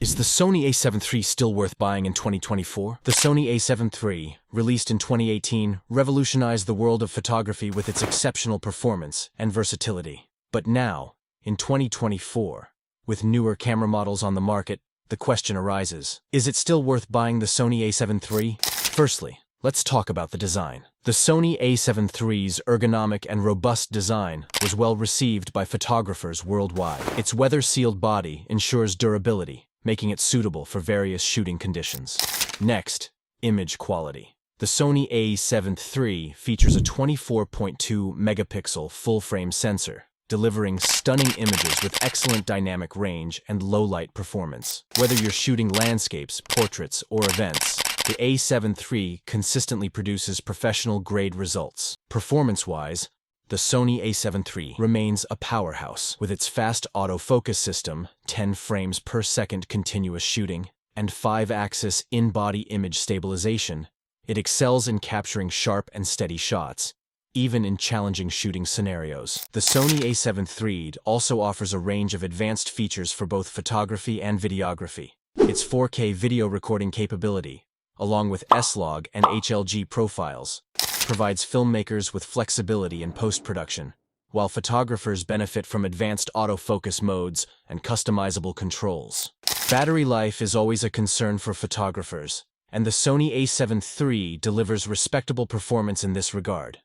Is the Sony A7 III still worth buying in 2024? The Sony A7 III, released in 2018, revolutionized the world of photography with its exceptional performance and versatility. But now, in 2024, with newer camera models on the market, the question arises, is it still worth buying the Sony A7 III? Firstly, let's talk about the design. The Sony A7 III's ergonomic and robust design was well received by photographers worldwide. Its weather-sealed body ensures durability, making it suitable for various shooting conditions. Next, image quality. The Sony A7 III features a 24.2 megapixel full-frame sensor, delivering stunning images with excellent dynamic range and low-light performance. Whether you're shooting landscapes, portraits, or events, the A7 III consistently produces professional-grade results. Performance-wise, the Sony A7 III remains a powerhouse. With its fast autofocus system, 10 frames per second continuous shooting, and 5-axis in-body image stabilization, it excels in capturing sharp and steady shots, even in challenging shooting scenarios. The Sony A7 III also offers a range of advanced features for both photography and videography. Its 4K video recording capability, along with S-Log and HLG profiles, provides filmmakers with flexibility in post-production, while photographers benefit from advanced autofocus modes and customizable controls. Battery life is always a concern for photographers, and the Sony A7 III delivers respectable performance in this regard.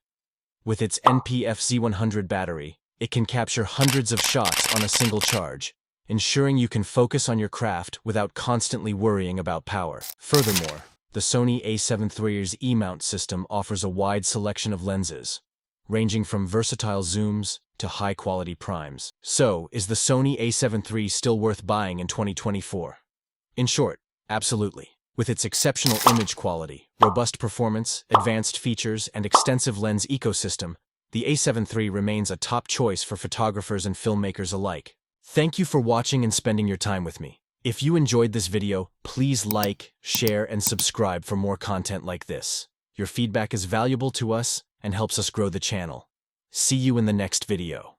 With its NPF Z100 battery, it can capture hundreds of shots on a single charge, ensuring you can focus on your craft without constantly worrying about power. Furthermore, the Sony A7 III's E-mount system offers a wide selection of lenses, ranging from versatile zooms to high-quality primes. So, is the Sony A7 III still worth buying in 2024? In short, absolutely. With its exceptional image quality, robust performance, advanced features, and extensive lens ecosystem, the A7 III remains a top choice for photographers and filmmakers alike. Thank you for watching and spending your time with me. If you enjoyed this video, please like, share, and subscribe for more content like this. Your feedback is valuable to us and helps us grow the channel. See you in the next video.